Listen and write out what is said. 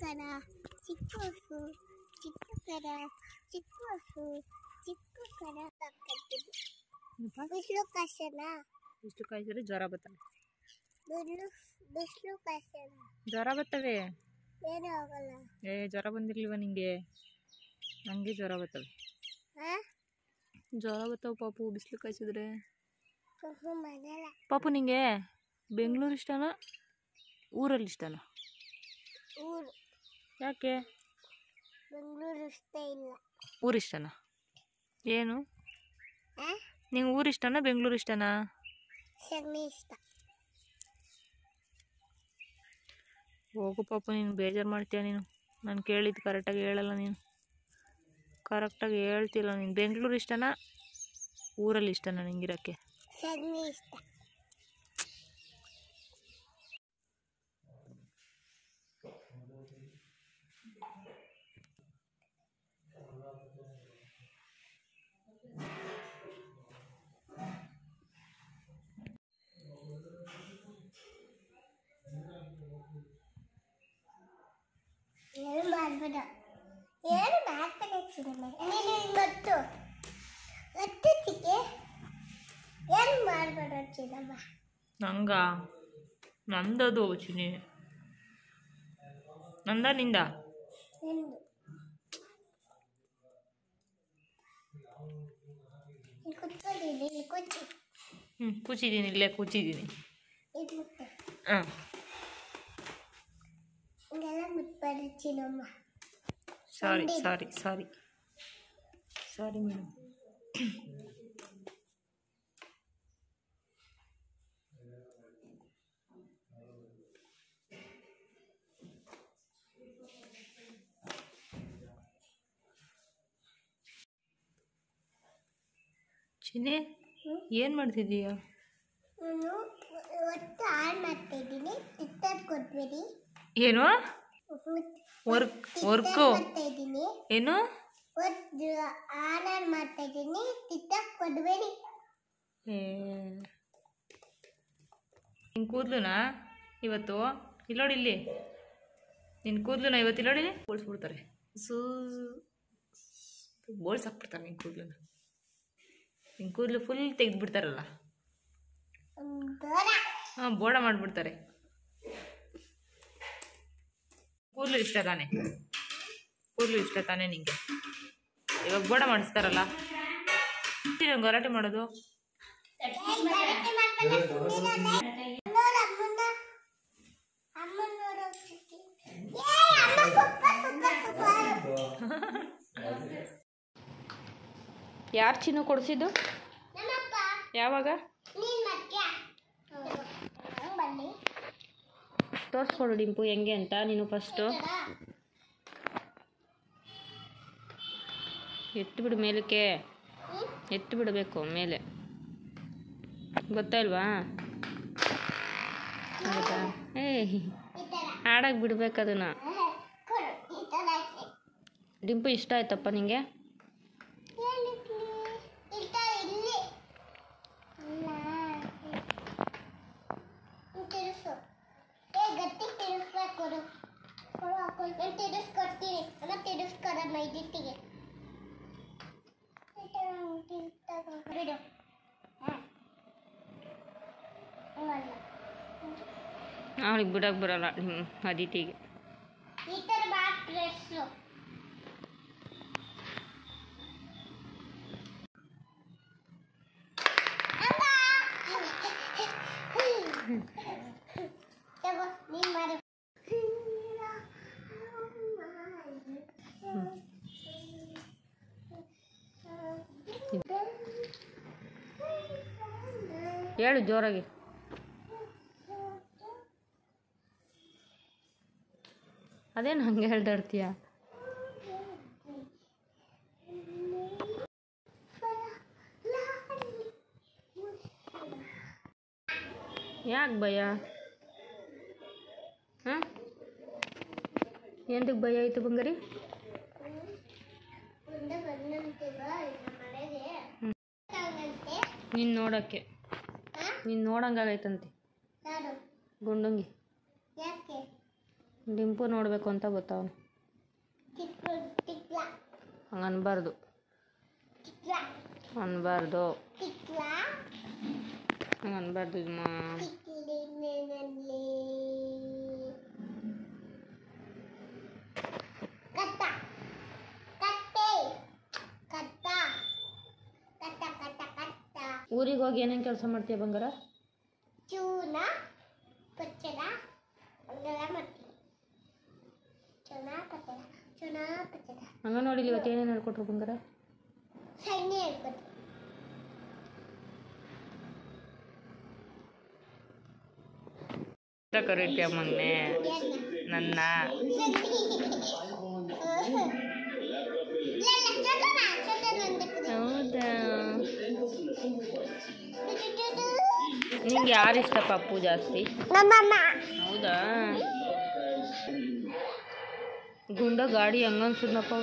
ಕರ ಚಿಕ್ಕ ಹಸು ಚಿಕ್ಕ ಕರ ಚಿಕ್ಕ ಹಸು ಚಿಕ್ಕ ಕರ ಬಿಸಿಲು ಕಾಸನ ಬಿಸಿಲು ಕಾಯಿಸಿದ್ರೆ ಜ್ವರ ಬರ್ತವೆ. ಬಿಸಿಲು ಕಾಸನ ಜ್ವರ ಬರ್ತವೆ. ಏನು ಆಗಲ್ಲ. ಜ್ವರ ಬಂದಿರ್ಲಿಲ್ವ ನಿಂಗೆ? ನಂಗೆ ಜ್ವರ ಬರ್ತವೆ. ಜ್ವರ ಬರ್ತಾವೆ ಪಾಪು ಬಿಸಿಲು ಕಾಯಿಸಿದ್ರೆ. ಪಾಪು ನಿಂಗೆ ಬೆಂಗಳೂರು ಇಷ್ಟನಾ ಊರಲ್ಲಿ ಇಷ್ಟನಾ? ಊರು. ಯಾಕೆ? ಬೆಂಗಳೂರು ಇಷ್ಟ ಇಲ್ಲ. ಊರು ಇಷ್ಟನಾ? ಏನು ನಿಂಗೆ ಊರು ಇಷ್ಟನಾ ಬೆಂಗಳೂರು ಇಷ್ಟನಾ? ಸಗಣಿ ಇಷ್ಟ. ಹೋಗು ಪಾಪು, ನೀನು ಬೇಜಾರು ಮಾಡ್ತೀಯ. ನೀನು ನಾನು ಕೇಳಿದ್ದು ಕರೆಕ್ಟಾಗಿ ಹೇಳಲ್ಲ. ನೀನು ಕರೆಕ್ಟಾಗಿ ಹೇಳ್ತಿಲ್ಲ. ನೀನು ಬೆಂಗಳೂರು ಇಷ್ಟನಾ ಊರಲ್ಲಿ ಇಷ್ಟನಾ ನಿಂಗಿರೋಕ್ಕೆ? ಸಗಣಿ ಇಷ್ಟ. ಏನು ಮಾಡ್ಬೇಡ, ಏನು ಮಾಡ್ತಾನೆ ಚಿನ್ನಮ್ಮ. ನೀನು ಇವತ್ತು ಚಿಕ್ಕೆ ಏನು ಮಾಡ್ಬೇಡ ಚಿನ್ನಮ್ಮ. ನಂಗ ನಂದದು ಚಿನ್ನಿ. ನಂದ ನಿಂದ? ನಿಂದು. ಕೂತ್ಕೊಂಡಿದ್ದೀನಿ ಕೂಚಿ. ಕೂಚಿದ್ದೀನಿ, ಇಲ್ಲೇ ಕೂಚಿದ್ದೀನಿ. ಇದು ಮುಟ್ಟೆ. ಹಾಂ, ಹಿಂಗೆಲ್ಲ ಮುಟ್ಬೇಡ ಚಿನ್ನಮ್ಮ. ಸಾರಿ ಸಾರಿ ಸಾರಿ ಸಾರಿ ಮೇಡಮ್. ಚಿನ್ನಿ ಏನು ಮಾಡ್ತಿದ್ದೀಯ? ನಾನು ಇವತ್ತು ಹಾಳು ಮಾಡ್ತಾಯಿದ್ದೀನಿ. ಟಿಕ್ಟಾಕ್ ಕೊಟ್ಬೇಡಿ. ಏನು ವರ್ಕು? ಮಾಡ್ತಾಯಿದ್ದೀನಿ. ಏನು ಹಾಳು ಮಾಡ್ತಾಯಿದ್ದೀನಿ. ಟಿಕ್ಟಾಕ್ ಕೊಡಬೇಡಿ. ನಿನ್ನ ಕೂದಲುನಾ ಇವತ್ತು ಇಲ್ಲೋಡಿ, ಇಲ್ಲಿ ನಿನ್ನ ಕೂದಲುನ ಇವತ್ತು ಇಲ್ಲೋಡಿ ಬೋಳ್ಸ್ಬಿಡ್ತಾರೆ. ಬೋಳ್ಸಾಕ್ಬಿಡ್ತಾರೆ ನಿನ್ನ ಕೂದಲುನ. ನಿನ್ನ ಕೂದಲು ಫುಲ್ ತೆಗೆದುಬಿಡ್ತಾರಲ್ಲ. ಹಾಂ, ಬೋಡ ಮಾಡಿಬಿಡ್ತಾರೆ. ಕೂದಲು ಇಷ್ಟ ತಾನೆ? ಕೂದಲು ಇಷ್ಟ ತಾನೆ ನಿಂಗೆ? ಇವಾಗ ಬೋಡ ಮಾಡಿಸ್ತಾರಲ್ಲ, ಗಲಾಟೆ ಮಾಡೋದು. ಯಾರು ಚಿನ್ನು ಕೊಡಿಸಿದ್ದು? ಯಾವಾಗ? ತೋರಿಸ್ಕೊಡು ಡಿಂಪು ಹೆಂಗೆ ಅಂತ. ನೀನು ಫಸ್ಟು ಎತ್ತು ಬಿಡು ಮೇಲಕ್ಕೆ, ಎತ್ತು ಬಿಡಬೇಕು ಮೇಲೆ. ಗೊತ್ತಾಯಿಲ್ವಾ? ಹೌದಾ? ಹಾಡಾಗಿ ಬಿಡ್ಬೇಕು ಅದನ್ನು. ಡಿಂಪು ಇಷ್ಟ ಆಯ್ತಪ್ಪ ನಿಂಗೆ? ಅವಳಿಗೆ ಬಿಡೋಕೆ ಬರಲ್ಲ ಅದಿತಿಗೆ. ಹೇಳು ಜೋರಾಗಿ. ಅದೇನು ಹಂಗೆ ಹೇಳ್ದಾಡ್ತೀಯ? ಯಾಕೆ ಭಯ? ಹಾಂ, ಎಂತಕ್ಕೆ ಭಯ ಆಯಿತು ಬಂಗಾರಿ? ನೀನು ನೋಡೋಕ್ಕೆ, ನೀನು ನೋಡಂಗಾಗೈತಂತೆ ಗುಂಡಂಗಿ. ಡಿಂಪು ನೋಡಬೇಕು ಅಂತ ಗೊತ್ತವನು. ಹಂಗೆ ಅನ್ಬಾರ್ದು ಅನ್ಬಾರ್ದು ಹಂಗೆ ಅನ್ಬಾರ್ದು ಇದಮ್ಮ. ಊರಿಗೆ ಹೋಗಿ ಏನೇನು ಕೆಲಸ ಮಾಡ್ತೀಯ ಬಂಗಾರ? ಚೂನ ಪಚ್ಚಡ ಅದೆಲ್ಲ ಮಾಡ್ತೀನಿ. ಚೂನ ಪಚ್ಚಡ ಅಂಗನವಾಡಿಲಿ ಇವತ್ತು ಏನೇನು ಹೇಳ್ಕೊಟ್ರು ಬಂಗಾರ? ಸೈನ್ಯ ಹೇಳ್ಕೊಟ್ರು. ಕರೀತೀಯ ಮೊನ್ನೆ ನನ್ನ? ಹೌದಾ? ನಿಂಗೆ ಯಾರು ಇಷ್ಟ ಪಪ್ಪು ಜಾಸ್ತಿ? ನಮ್ಮಮ್ಮ. ಹೌದಾ? ಗುಂಡ ಗಾಡಿ ಹೆಂಗನ್ಸಿದ್ನಪ್ಪ?